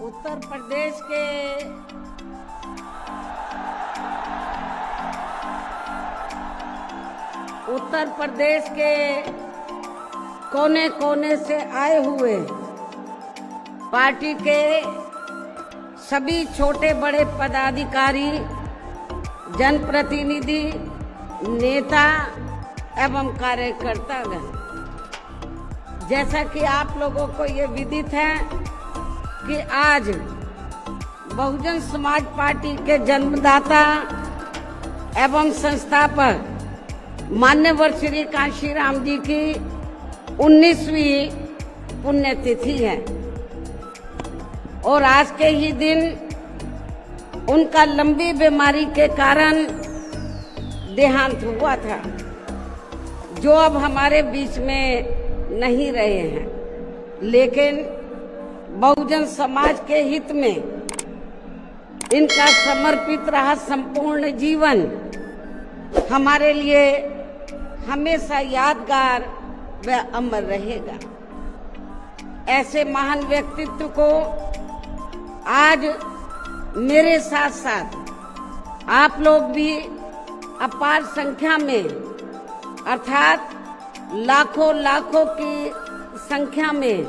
उत्तर प्रदेश के कोने कोने से आए हुए पार्टी के सभी छोटे बड़े पदाधिकारी, जनप्रतिनिधि, नेता एवं कार्यकर्तागण, जैसा कि आप लोगों को ये विदित है कि आज बहुजन समाज पार्टी के जन्मदाता एवं संस्थापक मान्यवर श्री कांशीराम जी की 19वीं पुण्यतिथि है और आज के ही दिन उनका लंबी बीमारी के कारण देहांत हुआ था, जो अब हमारे बीच में नहीं रहे हैं। लेकिन बहुजन समाज के हित में इनका समर्पित रहा संपूर्ण जीवन हमारे लिए हमेशा यादगार व अमर रहेगा। ऐसे महान व्यक्तित्व को आज मेरे साथ साथ आप लोग भी अपार संख्या में, अर्थात लाखों लाखों की संख्या में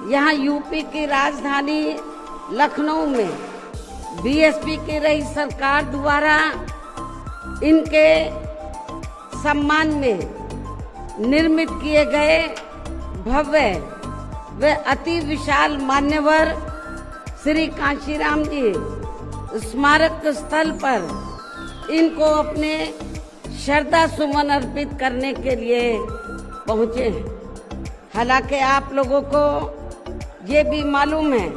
यहाँ यूपी की राजधानी लखनऊ में बीएसपी की रही सरकार द्वारा इनके सम्मान में निर्मित किए गए भव्य व अति विशाल मान्यवर श्री कांशीराम जी स्मारक स्थल पर इनको अपने श्रद्धा सुमन अर्पित करने के लिए पहुंचे हैं। हालांकि आप लोगों को ये भी मालूम है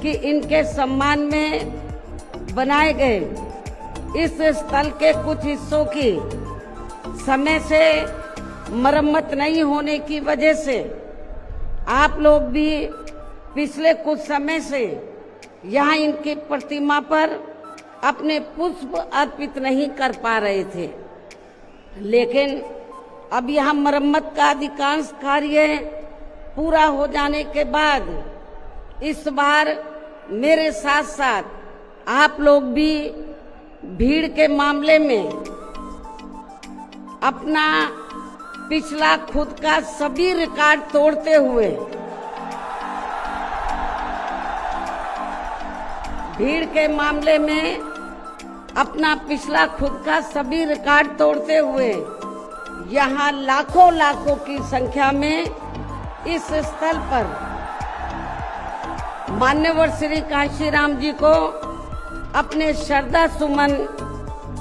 कि इनके सम्मान में बनाए गए इस स्थल के कुछ हिस्सों की समय से मरम्मत नहीं होने की वजह से आप लोग भी पिछले कुछ समय से यहाँ इनकी प्रतिमा पर अपने पुष्प अर्पित नहीं कर पा रहे थे। लेकिन अब यहाँ मरम्मत का अधिकांश कार्य पूरा हो जाने के बाद इस बार मेरे साथ साथ आप लोग भी भीड़ के मामले में अपना पिछला खुद का सभी रिकॉर्ड तोड़ते हुए यहाँ लाखों लाखों की संख्या में इस स्थल पर मान्यवर श्री कांशीराम जी को अपने श्रद्धा सुमन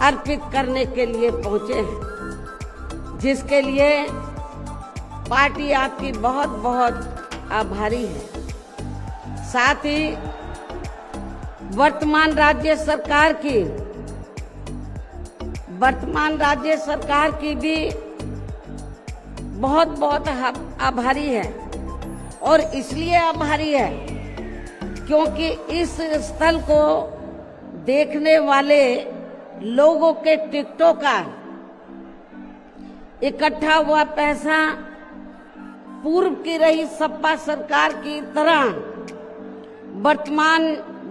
अर्पित करने के लिए पहुंचे हैं, जिसके लिए पार्टी आपकी बहुत बहुत आभारी है। साथ ही वर्तमान राज्य सरकार की भी बहुत बहुत आभारी है और इसलिए आभारी है क्योंकि इस स्थल को देखने वाले लोगों के टिकटों का इकट्ठा हुआ पैसा पूर्व की रही सपा सरकार की तरह वर्तमान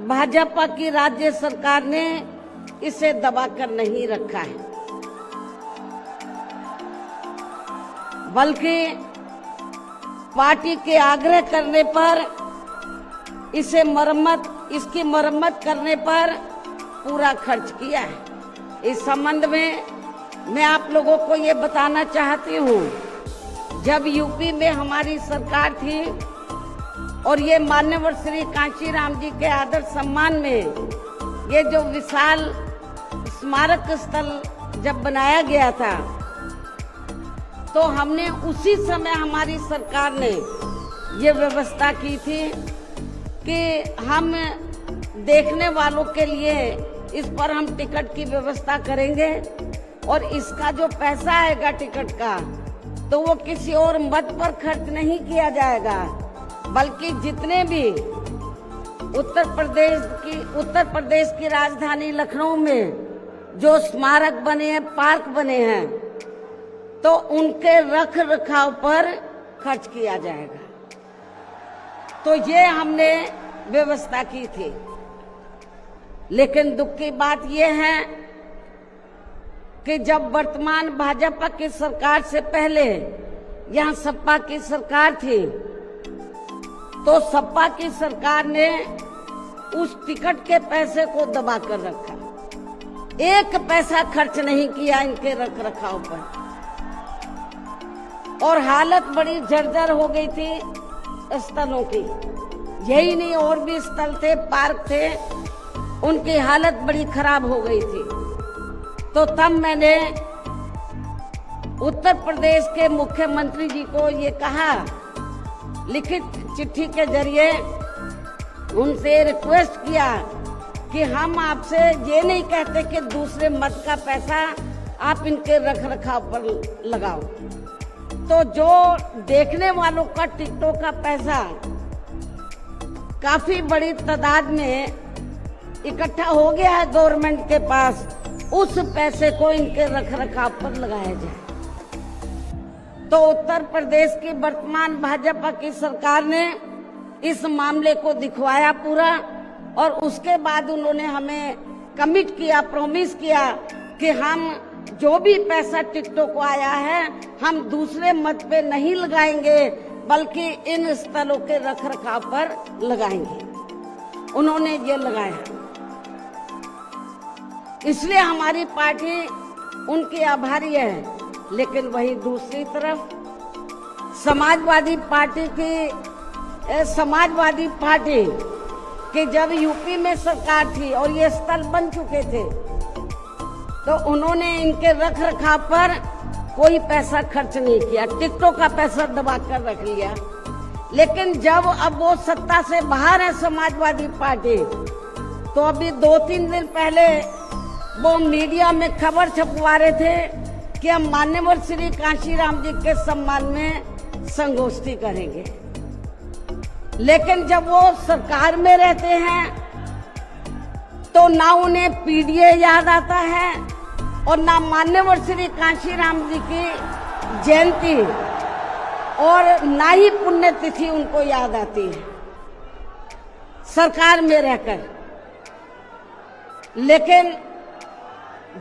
भाजपा की राज्य सरकार ने इसे दबाकर नहीं रखा है, बल्कि पार्टी के आग्रह करने पर इसकी मरम्मत करने पर पूरा खर्च किया है। इस संबंध में मैं आप लोगों को ये बताना चाहती हूँ, जब यूपी में हमारी सरकार थी और ये मान्यवर श्री कांशीराम जी के आदर सम्मान में ये जो विशाल स्मारक स्थल जब बनाया गया था, तो हमने उसी समय हमारी सरकार ने ये व्यवस्था की थी कि हम देखने वालों के लिए इस पर हम टिकट की व्यवस्था करेंगे और इसका जो पैसा आएगा टिकट का, तो वो किसी और मद पर खर्च नहीं किया जाएगा, बल्कि जितने भी उत्तर प्रदेश की राजधानी लखनऊ में जो स्मारक बने हैं, पार्क बने हैं, तो उनके रख रखाव पर खर्च किया जाएगा। तो ये हमने व्यवस्था की थी। लेकिन दुख की बात यह है कि जब वर्तमान भाजपा की सरकार से पहले यहाँ सपा की सरकार थी, तो सपा की सरकार ने उस टिकट के पैसे को दबा कर रखा, एक पैसा खर्च नहीं किया इनके रख रखाव पर, और हालत बड़ी जर्जर हो गई थी स्थलों की। यही नहीं, और भी स्थल थे, पार्क थे, उनकी हालत बड़ी खराब हो गई थी। तो तब मैंने उत्तर प्रदेश के मुख्यमंत्री जी को ये कहा, लिखित चिट्ठी के जरिए उनसे रिक्वेस्ट किया कि हम आपसे ये नहीं कहते कि दूसरे मत का पैसा आप इनके रख रखाव पर लगाओ। तो जो देखने वालों का टिकटों का पैसा काफी बड़ी तादाद में इकट्ठा हो गया है गवर्नमेंट के पास, उस पैसे को इनके रख रखाव पर लगाया जाए। तो उत्तर प्रदेश की वर्तमान भाजपा की सरकार ने इस मामले को दिखवाया पूरा, और उसके बाद उन्होंने हमें कमिट किया, प्रॉमिस किया कि हम जो भी पैसा टिकटों को आया है हम दूसरे मत पे नहीं लगाएंगे, बल्कि इन स्थलों के रख रखाव पर लगाएंगे। उन्होंने ये लगाया, इसलिए हमारी पार्टी उनकी आभारी है। लेकिन वहीं दूसरी तरफ समाजवादी पार्टी कि जब यूपी में सरकार थी और ये स्थल बन चुके थे, तो उन्होंने इनके रख रखाव पर कोई पैसा खर्च नहीं किया, टिकटों का पैसा दबा कर रख लिया। लेकिन जब अब वो सत्ता से बाहर है समाजवादी पार्टी, तो अभी 2-3 दिन पहले वो मीडिया में खबर छपवा रहे थे कि हम मान्यवर श्री कांशीराम जी के सम्मान में संगोष्ठी करेंगे। लेकिन जब वो सरकार में रहते हैं तो ना उन्हें पीडीए याद आता है और ना मान्यवर श्री कांशीराम जी की जयंती और ना ही पुण्यतिथि उनको याद आती है सरकार में रहकर। लेकिन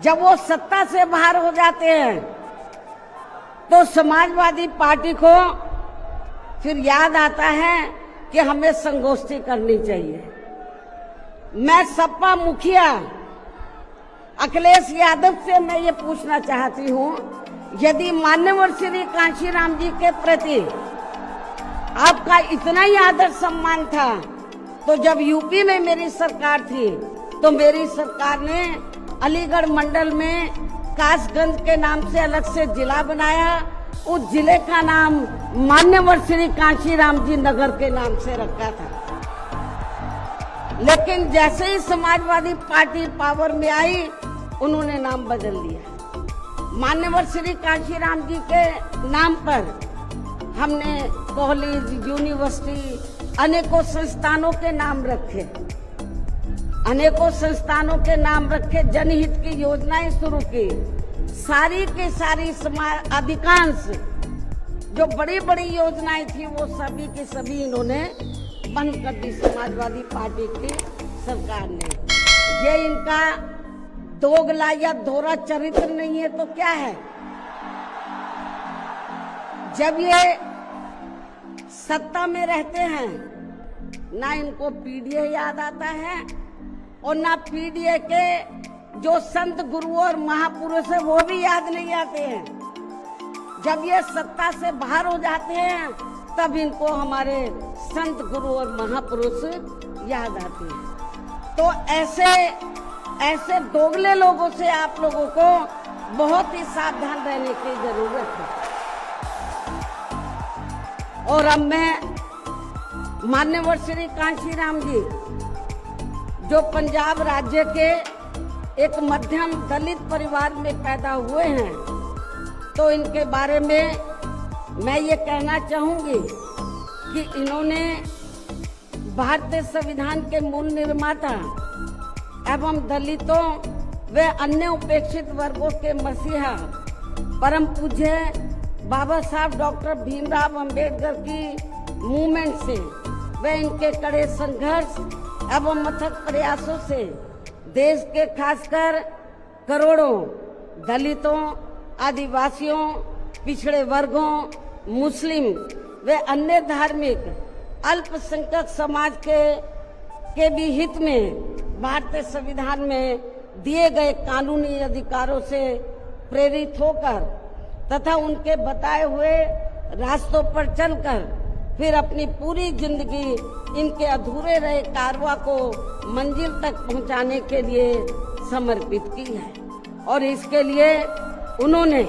जब वो सत्ता से बाहर हो जाते हैं तो समाजवादी पार्टी को फिर याद आता है कि हमें संगोष्ठी करनी चाहिए। मैं सपा मुखिया अखिलेश यादव से मैं ये पूछना चाहती हूँ, यदि मान्यवर श्री कांशीराम जी के प्रति आपका इतना ही आदर सम्मान था, तो जब यूपी में मेरी सरकार थी तो मेरी सरकार ने अलीगढ़ मंडल में कासगंज के नाम से अलग से जिला बनाया, उस जिले का नाम मान्यवर श्री कांशीराम जी नगर के नाम से रखा था। लेकिन जैसे ही समाजवादी पार्टी पावर में आई, उन्होंने नाम बदल दिया। मान्यवर श्री कांशीराम जी के नाम पर हमने कॉलेज, यूनिवर्सिटी, अनेकों संस्थानों के नाम रखे, अनेकों संस्थानों के नाम रखे, जनहित की योजनाएं शुरू की। सारी के सारी अधिकांश जो बड़ी बड़ी योजनाएं थी वो सभी की सभी इन्होंने बंद कर दी समाजवादी पार्टी की सरकार ने। ये इनका दोगला या दोहरा चरित्र नहीं है तो क्या है? जब ये सत्ता में रहते हैं ना इनको पीडीए याद आता है और ना पीडीए के जो संत गुरु और महापुरुष है वो भी याद नहीं आते हैं। जब ये सत्ता से बाहर हो जाते हैं तब इनको हमारे संत गुरु और महापुरुष याद आते हैं। तो ऐसे दोगले लोगों से आप लोगों को बहुत ही सावधान रहने की जरूरत है। और अब मैं मान्यवर श्री कांशीराम जी जो पंजाब राज्य के एक मध्यम दलित परिवार में पैदा हुए हैं, तो इनके बारे में मैं ये कहना चाहूंगी कि इन्होंने भारतीय संविधान के मूल निर्माता एवं दलितों व अन्य उपेक्षित वर्गों के मसीहा परम पूज्य बाबा साहब डॉक्टर भीमराव अंबेडकर की मूवमेंट से व इनके कड़े संघर्ष एवं अथक प्रयासों से देश के खासकर करोड़ों दलितों, आदिवासियों, पिछड़े वर्गों, मुस्लिम व अन्य धार्मिक अल्पसंख्यक समाज के भी हित में भारतीय संविधान में दिए गए कानूनी अधिकारों से प्रेरित होकर तथा उनके बताए हुए रास्तों पर चलकर फिर अपनी पूरी जिंदगी इनके अधूरे रहे कारवां को मंजिल तक पहुंचाने के लिए समर्पित की है। और इसके लिए उन्होंने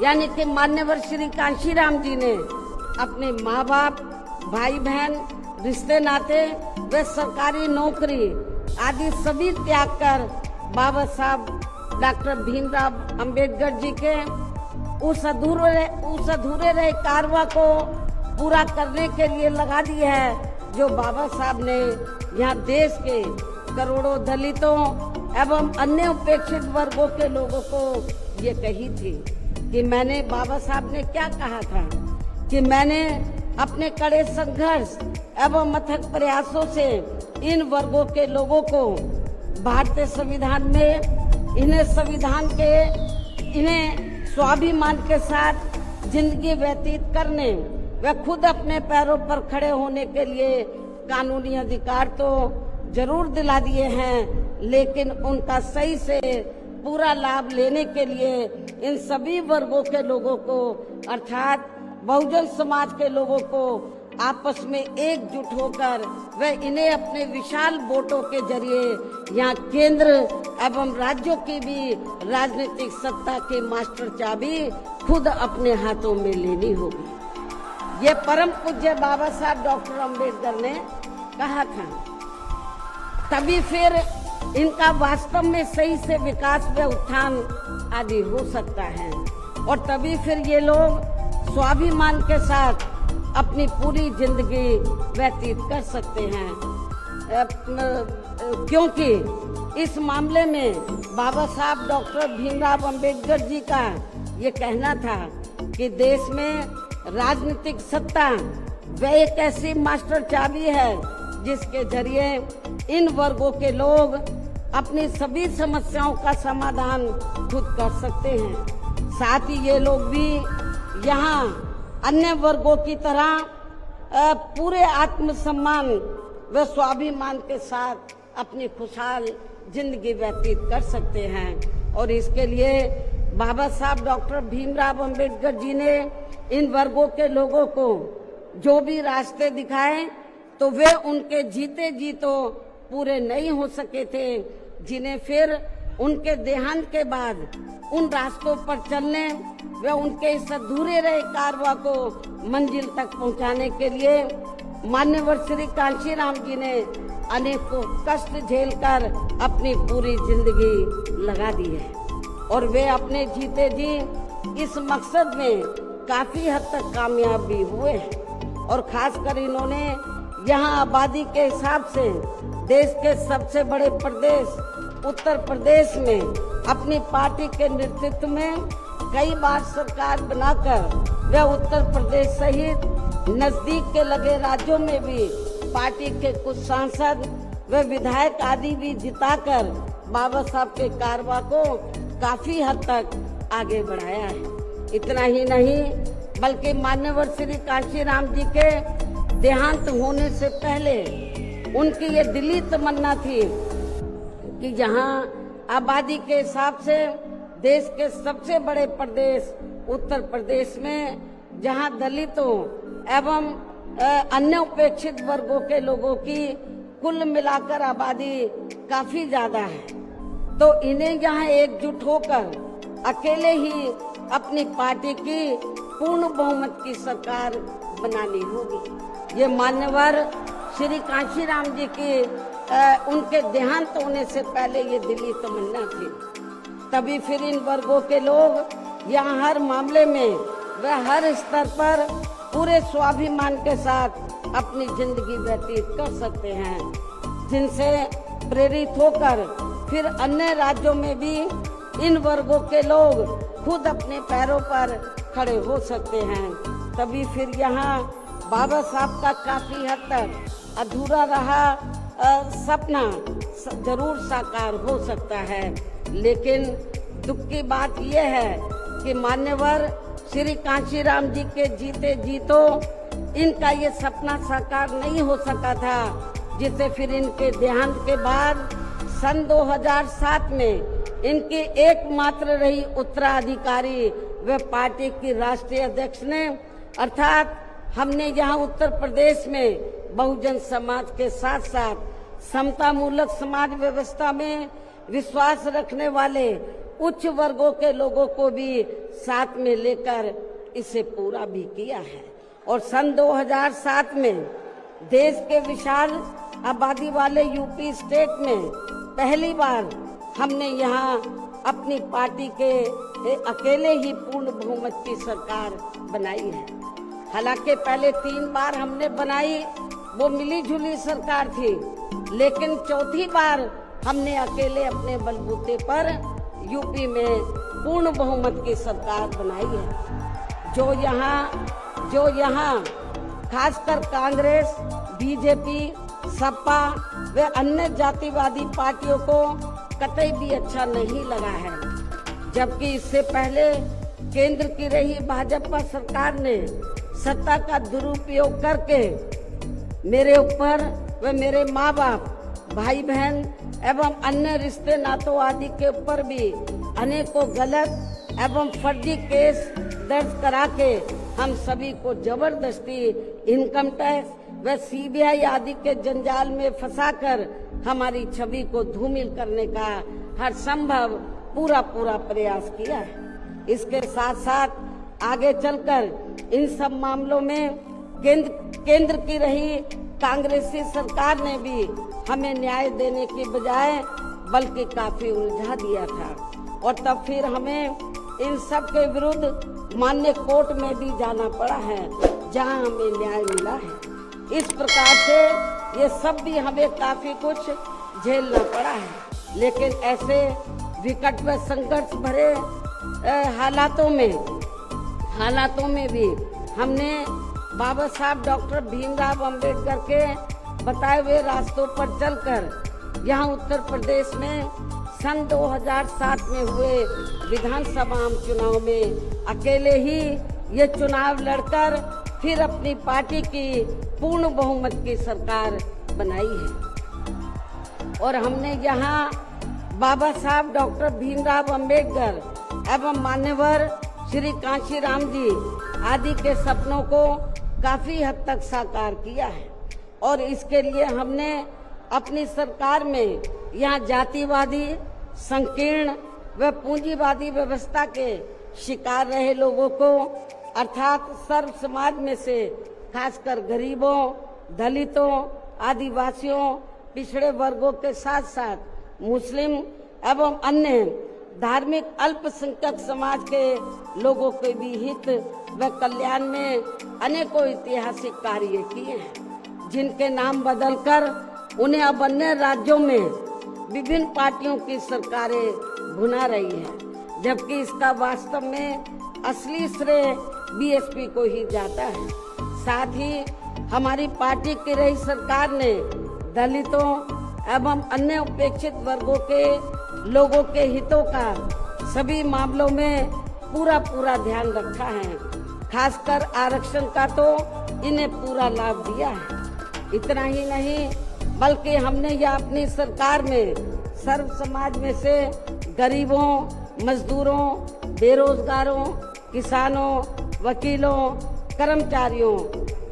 यानी कि मान्यवर श्री कांशीराम जी ने अपने माँ बाप, भाई बहन, रिश्ते नाते व सरकारी नौकरी आदि सभी त्याग कर बाबा साहब डॉक्टर भीमराव अंबेडकर जी के उस अधूरे रहे कारवां को पूरा करने के लिए लगा दी है, जो बाबा साहब ने यहाँ देश के करोड़ों दलितों एवं अन्य उपेक्षित वर्गों के लोगों को ये कही थी कि मैंने, बाबा साहब ने क्या कहा था कि मैंने अपने कड़े संघर्ष एवं अथक प्रयासों से इन वर्गों के लोगों को भारतीय संविधान में इन्हें स्वाभिमान के साथ जिंदगी व्यतीत करने व खुद अपने पैरों पर खड़े होने के लिए कानूनी अधिकार तो जरूर दिला दिए हैं, लेकिन उनका सही से पूरा लाभ लेने के लिए इन सभी वर्गों के लोगों को अर्थात बहुजन समाज के लोगों को आपस में एकजुट होकर व इन्हें अपने विशाल वोटों के जरिए यहाँ केंद्र एवं राज्यों की भी राजनीतिक सत्ता की मास्टर चाबी खुद अपने हाथों में लेनी होगी। ये परम पूज्य बाबा साहब डॉक्टर अंबेडकर ने कहा था, तभी फिर इनका वास्तव में सही से विकास व उत्थान आदि हो सकता है और तभी फिर ये लोग स्वाभिमान के साथ अपनी पूरी जिंदगी व्यतीत कर सकते हैं, क्योंकि इस मामले में बाबा साहब डॉक्टर भीमराव अंबेडकर जी का ये कहना था कि देश में राजनीतिक सत्ता वह एक ऐसी मास्टर चाबी है जिसके जरिए इन वर्गों के लोग अपनी सभी समस्याओं का समाधान खुद कर सकते हैं। साथ ही ये लोग भी यहाँ अन्य वर्गों की तरह पूरे आत्मसम्मान व स्वाभिमान के साथ अपनी खुशहाल जिंदगी व्यतीत कर सकते हैं। और इसके लिए बाबा साहब डॉक्टर भीमराव अंबेडकर जी ने इन वर्गों के लोगों को जो भी रास्ते दिखाए तो वे उनके जीते जी तो पूरे नहीं हो सके थे, जिन्हें फिर उनके देहांत के बाद उन रास्तों पर चलने व उनके इस अधूरे रहे कारवां को मंजिल तक पहुंचाने के लिए मान्यवर श्री कांशीराम जी ने अनेकों कष्ट झेलकर अपनी पूरी जिंदगी लगा दी है और वे अपने जीते जी इस मकसद में काफी हद तक कामयाब भी हुए हैं। और खासकर इन्होंने यहाँ आबादी के हिसाब से देश के सबसे बड़े प्रदेश उत्तर प्रदेश में अपनी पार्टी के नेतृत्व में कई बार सरकार बनाकर व उत्तर प्रदेश सहित नजदीक के लगे राज्यों में भी पार्टी के कुछ सांसद व विधायक आदि भी जिताकर बाबा साहब के कारवां को काफी हद तक आगे बढ़ाया है। इतना ही नहीं बल्कि मान्यवर श्री कांशीराम जी के देहांत होने से पहले उनकी ये दिली तमन्ना थी कि जहां आबादी के हिसाब से देश के सबसे बड़े प्रदेश उत्तर प्रदेश में जहां दलितों एवं अन्य उपेक्षित वर्गों के लोगों की कुल मिलाकर आबादी काफी ज्यादा है, तो इन्हें यहाँ एकजुट होकर अकेले ही अपनी पार्टी की पूर्ण बहुमत की सरकार बनानी होगी। ये मान्यवर श्री कांशीराम जी की उनके देहांत होने से पहले ये दिली तमन्ना थी। तभी फिर इन वर्गों के लोग यहाँ हर मामले में व हर स्तर पर पूरे स्वाभिमान के साथ अपनी जिंदगी व्यतीत कर सकते हैं, जिनसे प्रेरित होकर फिर अन्य राज्यों में भी इन वर्गों के लोग खुद अपने पैरों पर खड़े हो सकते हैं। तभी फिर यहाँ बाबा साहब का काफी हद तक अधूरा रहा सपना जरूर साकार हो सकता है, लेकिन दुख की बात यह है कि मान्यवर श्री कांशीराम जी के जीते जीतो इनका ये सपना साकार नहीं हो सका था, जिसे फिर इनके देहांत के बाद सन 2007 में इनकी एकमात्र रही उत्तराधिकारी व पार्टी की राष्ट्रीय अध्यक्ष ने, अर्थात हमने यहाँ उत्तर प्रदेश में बहुजन समाज के साथ साथ समता मूलक समाज व्यवस्था में विश्वास रखने वाले उच्च वर्गों के लोगों को भी साथ में लेकर इसे पूरा भी किया है। और सन 2007 में देश के विशाल आबादी वाले यूपी स्टेट में पहली बार हमने यहाँ अपनी पार्टी के अकेले ही पूर्ण बहुमत की सरकार बनाई है। हालांकि पहले 3 बार हमने बनाई, वो मिली जुली सरकार थी, लेकिन चौथी बार हमने अकेले अपने बलबूते पर यूपी में पूर्ण बहुमत की सरकार बनाई है। जो यहाँ खासकर कांग्रेस, बीजेपी, सपा व अन्य जातिवादी पार्टियों को कतई भी अच्छा नहीं लगा है, जबकि इससे पहले केंद्र की रही भाजपा सरकार ने सत्ता का दुरुपयोग करके मेरे ऊपर व मेरे माँ बाप, भाई बहन एवं अन्य रिश्ते नातों आदि के ऊपर भी अनेकों गलत एवं फर्जी केस दर्ज करा के हम सभी को जबरदस्ती इनकम टैक्स व सीबीआई आदि के जंजाल में फंसाकर हमारी छवि को धूमिल करने का हर संभव पूरा प्रयास किया है। इसके साथ साथ आगे चलकर इन सब मामलों में केंद्र की रही कांग्रेसी सरकार ने भी हमें न्याय देने की बजाय बल्कि काफी उलझा दिया था, और तब फिर हमें इन सब के विरुद्ध मान्य कोर्ट में भी जाना पड़ा है, जहां हमें न्याय मिला है। इस प्रकार से ये सब भी हमें काफी कुछ झेलना पड़ा है, लेकिन ऐसे विकट व संघर्ष भरे हालातों में भी हमने बाबा साहब डॉक्टर भीमराव अंबेडकर के बताए हुए रास्तों पर चलकर यहाँ उत्तर प्रदेश में सन 2007 में हुए विधानसभा चुनाव में अकेले ही ये चुनाव लड़कर फिर अपनी पार्टी की पूर्ण बहुमत की सरकार बनाई है। और हमने यहाँ बाबा साहब डॉक्टर भीमराव अंबेडकर एवं मान्यवर श्री कांशीराम जी आदि के सपनों को काफी हद तक साकार किया है, और इसके लिए हमने अपनी सरकार में यहाँ जातिवादी, संकीर्ण व पूंजीवादी व्यवस्था के शिकार रहे लोगों को, अर्थात सर्व समाज में से खासकर गरीबों, दलितों, आदिवासियों, पिछड़े वर्गों के साथ साथ मुस्लिम एवं अन्य धार्मिक अल्पसंख्यक समाज के लोगों के भी हित व कल्याण में अनेकों ऐतिहासिक कार्य किए हैं, जिनके नाम बदलकर उन्हें अब अन्य राज्यों में विभिन्न पार्टियों की सरकारें भुना रही हैं, जबकि इसका वास्तव में असली श्रेय बीएसपी को ही जाता है। साथ ही हमारी पार्टी की रही सरकार ने दलितों एवं अन्य उपेक्षित वर्गों के लोगों के हितों का सभी मामलों में पूरा ध्यान रखा है। खासकर आरक्षण का तो इन्हें पूरा लाभ दिया है। इतना ही नहीं, बल्कि हमने यह अपनी सरकार में सर्व समाज में से गरीबों, मजदूरों, बेरोजगारों, किसानों, वकीलों, कर्मचारियों,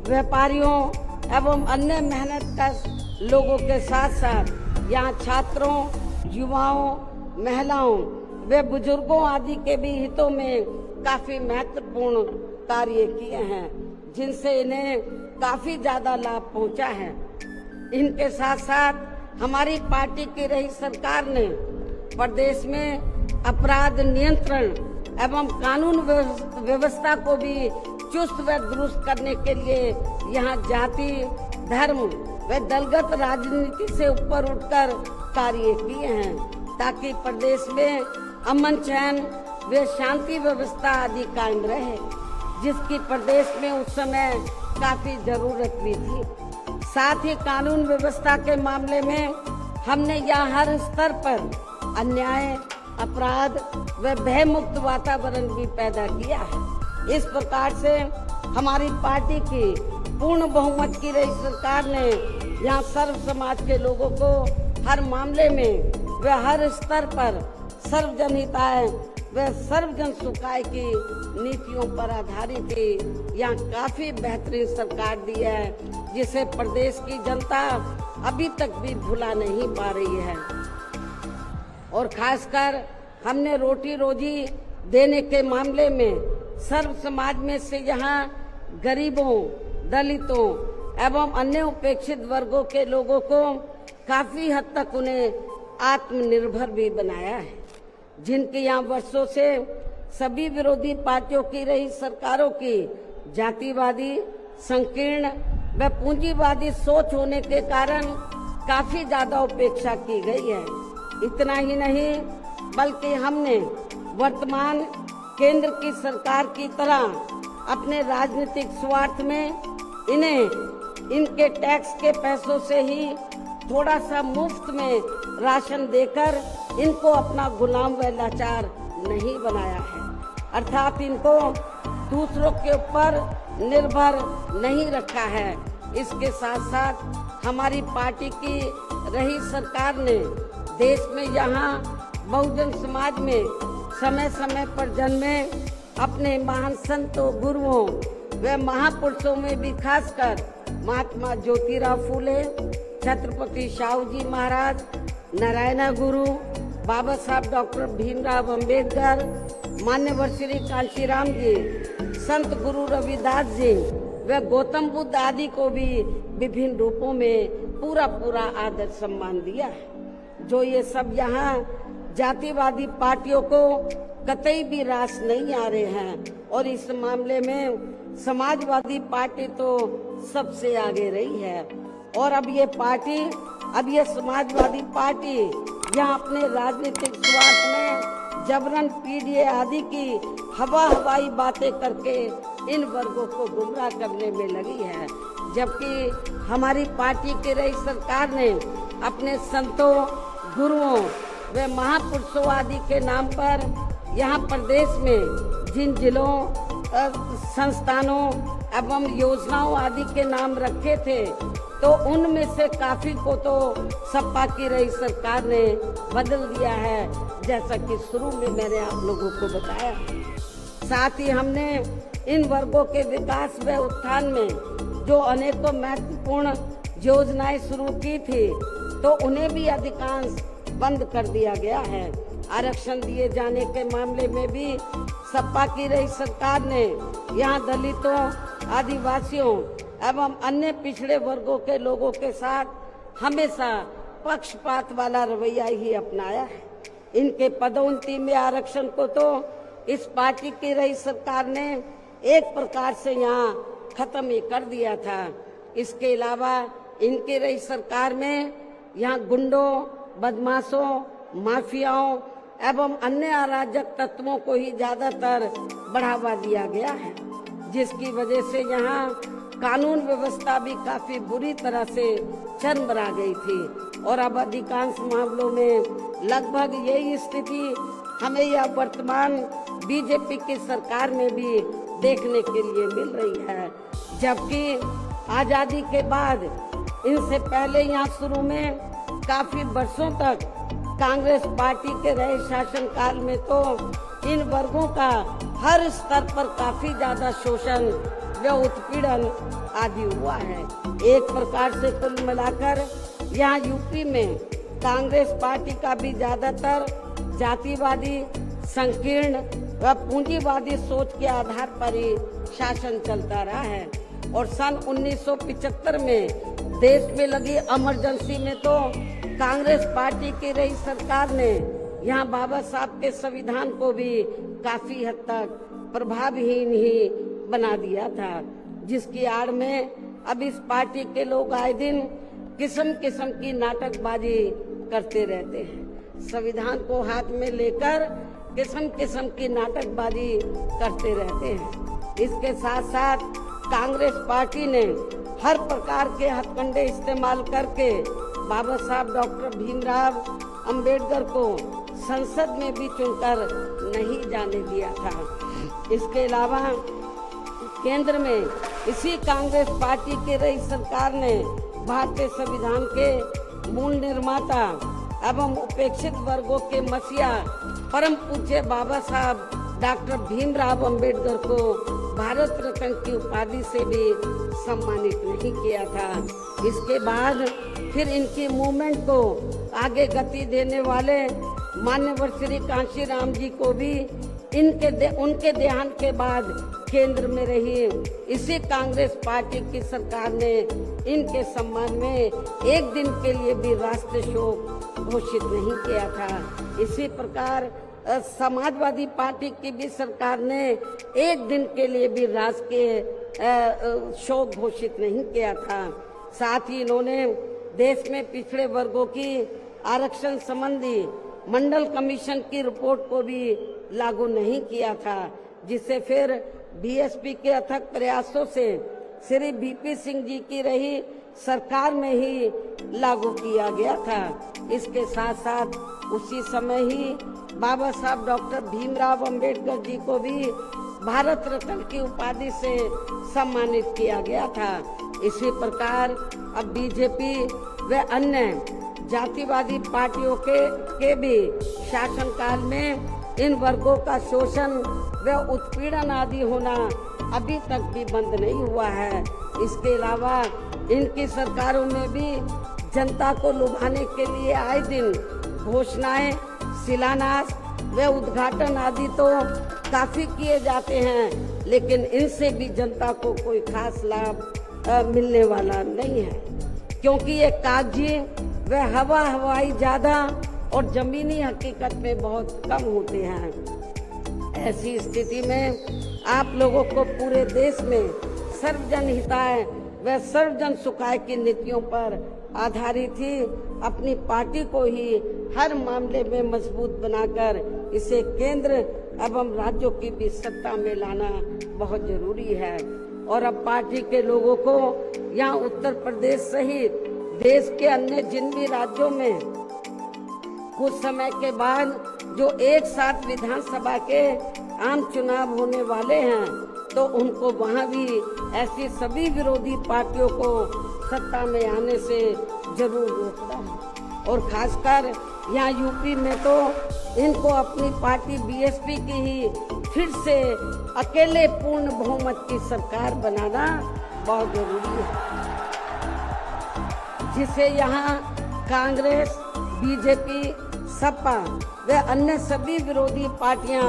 व्यापारियों एवं अन्य मेहनतकश लोगों के साथ साथ यहाँ छात्रों, युवाओं, महिलाओं व बुजुर्गों आदि के भी हितों में काफी महत्वपूर्ण कार्य किए हैं, जिनसे इन्हें काफी ज्यादा लाभ पहुंचा है। इनके साथ साथ हमारी पार्टी की रही सरकार ने प्रदेश में अपराध नियंत्रण एवं कानून व्यवस्था को भी चुस्त व दुरुस्त करने के लिए यहाँ जाति, धर्म व दलगत राजनीति से ऊपर उठकर कार्य किए हैं, ताकि प्रदेश में अमन चैन व शांति व्यवस्था आदि कायम रहे, जिसकी प्रदेश में उस समय काफी जरूरत भी थी। साथ ही कानून व्यवस्था के मामले में हमने यहाँ हर स्तर पर अन्याय, अपराध व भय मुक्त वातावरण भी पैदा किया है। इस प्रकार से हमारी पार्टी की पूर्ण बहुमत की रही सरकार ने यहाँ सर्व समाज के लोगों को हर मामले में व हर स्तर पर सर्वजन हिताय व सर्वजन सुखाय की नीतियों पर आधारित ही यहाँ काफी बेहतरीन सरकार दी है, जिसे प्रदेश की जनता अभी तक भी भुला नहीं पा रही है। और खासकर हमने रोटी रोजी देने के मामले में सर्व समाज में से यहाँ गरीबों, दलितों एवं अन्य उपेक्षित वर्गों के लोगों को काफी हद तक उन्हें आत्मनिर्भर भी बनाया है, जिनके यहाँ वर्षों से सभी विरोधी पार्टियों की रही सरकारों की जातिवादी, संकीर्ण व पूंजीवादी सोच होने के कारण काफी ज्यादा उपेक्षा की गई है। इतना ही नहीं बल्कि हमने वर्तमान केंद्र की सरकार की तरह अपने राजनीतिक स्वार्थ में इनके टैक्स के पैसों से ही थोड़ा सा मुफ्त में राशन देकर इनको अपना गुलाम व लाचार नहीं बनाया है, अर्थात इनको दूसरों के ऊपर निर्भर नहीं रखा है। इसके साथ साथ हमारी पार्टी की रही सरकार ने देश में यहाँ बहुजन समाज में समय समय पर जन्मे अपने महान संतों, गुरुओं व महापुरुषों में भी खासकर महात्मा ज्योतिराव फूले, छत्रपति शाहू जी महाराज, नारायण गुरु, बाबा साहब डॉक्टर भीमराव अंबेडकर, मान्यवर श्री कांशीराम जी, संत गुरु रविदास जी व गौतम बुद्ध आदि को भी विभिन्न रूपों में पूरा आदर सम्मान दिया है। जो ये सब यहाँ जातिवादी पार्टियों को कतई भी रास नहीं आ रहे हैं और इस मामले में समाजवादी पार्टी तो सबसे आगे रही है। और अब ये समाजवादी पार्टी यहाँ अपने राजनीतिक स्वार्थ में जबरन पीडीए आदि की हवाई बातें करके इन वर्गों को गुमराह करने में लगी है, जबकि हमारी पार्टी की रही सरकार ने अपने संतों, गुरुओं व महापुरुषों आदि के नाम पर यहाँ प्रदेश में जिन जिलों, संस्थानों एवं योजनाओं आदि के नाम रखे थे, तो उनमें से काफी को तो सपा की रही सरकार ने बदल दिया है, जैसा कि शुरू में मैंने आप लोगों को बताया। साथ ही हमने इन वर्गों के विकास व उत्थान में जो अनेकों महत्वपूर्ण योजनाएं शुरू की थी, तो उन्हें भी अधिकांश बंद कर दिया गया है। आरक्षण दिए जाने के मामले में भी सपा की रही सरकार ने यहाँ दलितों, आदिवासियों एवं अन्य पिछड़े वर्गों के लोगों के साथ हमेशा पक्षपात वाला रवैया ही अपनाया है। इनके पदोन्नति में आरक्षण को तो इस पार्टी की रही सरकार ने एक प्रकार से यहाँ खत्म ही कर दिया था। इसके अलावा इनकी रही सरकार में यहाँ गुंडों, बदमाशों, माफियाओं एवं अन्य अराजक तत्वों को ही ज्यादातर बढ़ावा दिया गया है, जिसकी वजह से यहाँ कानून व्यवस्था भी काफी बुरी तरह से चरमरा गई थी। और अब अधिकांश मामलों में लगभग यही स्थिति हमें यह वर्तमान बीजेपी की सरकार में भी देखने के लिए मिल रही है, जबकि आजादी के बाद इनसे पहले यहाँ शुरू में काफी वर्षों तक कांग्रेस पार्टी के रहे शासनकाल में तो इन वर्गों का हर स्तर पर काफी ज्यादा शोषण व उत्पीड़न आदि हुआ है। एक प्रकार से कुल मिलाकर यहाँ यूपी में कांग्रेस पार्टी का भी ज्यादातर जातिवादी, संकीर्ण व पूंजीवादी सोच के आधार पर ही शासन चलता रहा है। और सन 1975 में देश में लगी इमरजेंसी में तो कांग्रेस पार्टी की रही सरकार ने यहाँ बाबा साहब के संविधान को भी काफी हद तक प्रभावहीन ही बना दिया था, जिसकी आड़ में अब इस पार्टी के लोग आए दिन किस्म किस्म की नाटकबाजी करते रहते हैं। संविधान को हाथ में लेकर किस्म किस्म की नाटकबाजी करते रहते हैं। इसके साथ साथ कांग्रेस पार्टी ने हर प्रकार के हथकंडे इस्तेमाल करके बाबा साहब डॉक्टर भीमराव अंबेडकर को संसद में भी चुनकर नहीं जाने दिया था। इसके अलावा केंद्र में इसी कांग्रेस पार्टी की रही सरकार ने भारतीय संविधान के मूल निर्माता एवं उपेक्षित वर्गों के मसीहा परम पूज्य बाबा साहब डॉक्टर भीमराव अंबेडकर को भारत रत्न की उपाधि से भी सम्मानित नहीं किया था। इसके बाद फिर इनकी मूवमेंट को आगे गति देने वाले मान्यवर श्री कांशीराम जी को भी उनके देहांत के बाद केंद्र में रही इसी कांग्रेस पार्टी की सरकार ने इनके सम्मान में एक दिन के लिए भी राष्ट्रीय शोक घोषित नहीं किया था। इसी प्रकार समाजवादी पार्टी की भी सरकार ने एक दिन के लिए भी राष्ट्रीय शोक घोषित नहीं किया था। साथ ही इन्होंने देश में पिछड़े वर्गों की आरक्षण संबंधी मंडल कमीशन की रिपोर्ट को भी लागू नहीं किया था, जिसे फिर बीएसपी के अथक प्रयासों से श्री बीपी सिंह जी की रही सरकार में ही लागू किया गया था। इसके साथ साथ उसी समय ही बाबा साहब डॉक्टर भीमराव अंबेडकर जी को भी भारत रत्न की उपाधि से सम्मानित किया गया था। इसी प्रकार अब बीजेपी व अन्य जातिवादी पार्टियों के भी शासनकाल में इन वर्गों का शोषण व उत्पीड़न आदि होना अभी तक भी बंद नहीं हुआ है। इसके अलावा इनकी सरकारों में भी जनता को लुभाने के लिए आए दिन घोषणाएं, शिलान्यास व उद्घाटन आदि तो काफी किए जाते हैं, लेकिन इनसे भी जनता को कोई खास लाभ मिलने वाला नहीं है, क्योंकि ये कागजी व हवाई ज्यादा और जमीनी हकीकत में बहुत कम होते हैं। ऐसी स्थिति में आप लोगों को पूरे देश में सर्वजन हिताय व सर्वजन सुखाय की नीतियों पर आधारित ही अपनी पार्टी को ही हर मामले में मजबूत बनाकर इसे केंद्र एवं राज्यों की भी सत्ता में लाना बहुत जरूरी है। और अब पार्टी के लोगों को यहाँ उत्तर प्रदेश सहित देश के अन्य जिन भी राज्यों में कुछ समय के बाद जो एक साथ विधानसभा के आम चुनाव होने वाले हैं, तो उनको वहां भी ऐसी सभी विरोधी पार्टियों को सत्ता में आने से जरूर रोकना है। और खासकर यहाँ यूपी में तो इनको अपनी पार्टी बीएसपी की ही फिर से अकेले पूर्ण बहुमत की सरकार बनाना बहुत जरूरी है, जिसे यहाँ कांग्रेस, बीजेपी, सपा व अन्य सभी विरोधी पार्टियां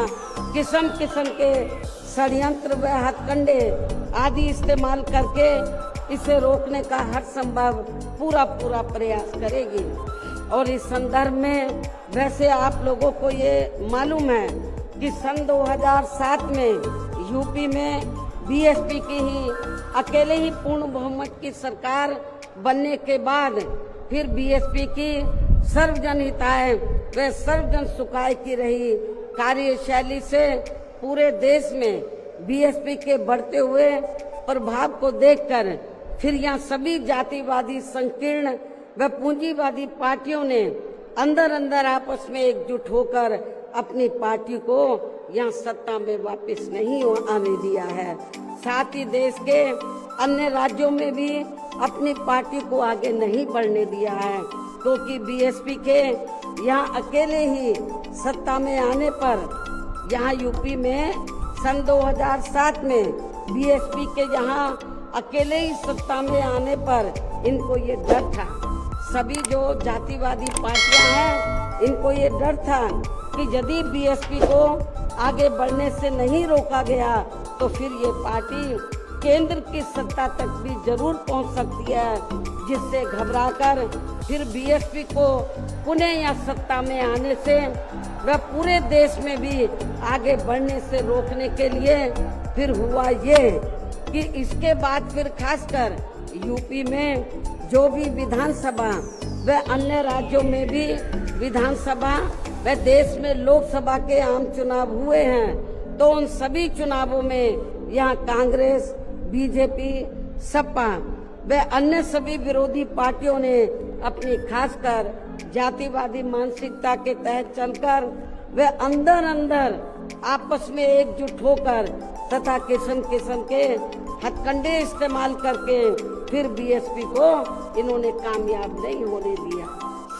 किस्म किस्म के षड्यंत्र व हथकंडे आदि इस्तेमाल करके इसे रोकने का हर संभव पूरा प्रयास करेगी। और इस संदर्भ में वैसे आप लोगों को ये मालूम है कि सन 2007 में यूपी में बीएसपी की ही अकेले ही पूर्ण बहुमत की सरकार बनने के बाद फिर बीएसपी की सर्वजन हिताय व सर्वजन सुखाय की रही कार्यशैली से पूरे देश में बीएसपी के बढ़ते हुए प्रभाव को देखकर फिर यहाँ सभी जातिवादी संकीर्ण व पूंजीवादी पार्टियों ने अंदर आपस में एकजुट होकर अपनी पार्टी को यहाँ सत्ता में वापस नहीं आने दिया है। साथ ही देश के अन्य राज्यों में भी अपनी पार्टी को आगे नहीं बढ़ने दिया है, क्योंकि बीएसपी के यहाँ अकेले ही सत्ता में आने पर यहाँ यूपी में सन 2007 में बीएसपी के यहाँ अकेले ही सत्ता में आने पर इनको ये डर था, सभी जो जातिवादी पार्टियां हैं इनको ये डर था कि यदि बीएसपी को आगे बढ़ने से नहीं रोका गया तो फिर ये पार्टी केंद्र की सत्ता तक भी जरूर पहुंच सकती है, जिससे घबराकर फिर बीएसपी को पुनः या सत्ता में आने से व पूरे देश में भी आगे बढ़ने से रोकने के लिए फिर हुआ ये कि इसके बाद फिर खासकर यूपी में जो भी विधानसभा व अन्य राज्यों में भी विधानसभा व देश में लोकसभा के आम चुनाव हुए हैं, तो उन सभी चुनावों में यहाँ कांग्रेस, बीजेपी, सपा व अन्य सभी विरोधी पार्टियों ने अपनी खासकर जातिवादी मानसिकता के तहत चलकर वे अंदर अंदर आपस में एकजुट होकर तथा किस्म किस्म के हथकंडे इस्तेमाल करके फिर बीएसपी को इन्होंने कामयाब नहीं होने दिया।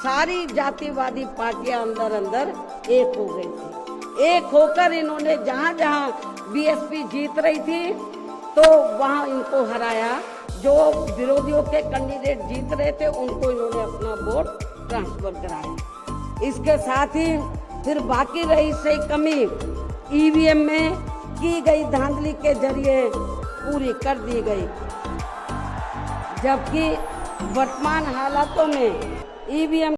सारी जातिवादी पार्टियां अंदर अंदर एक हो गई थी। एक होकर इन्होंने जहां जहां बीएसपी जीत रही थी तो वहां इनको हराया। जो विरोधियों के कैंडिडेट जीत रहे थे उनको इन्होंने अपना वोट ट्रांसफर कराया। इसके साथ ही फिर बाकी रही सही कमी ईवीएम में की गई धांधली के जरिए पूरी कर दी गई, जबकि वर्तमान हालातों में ईवीएम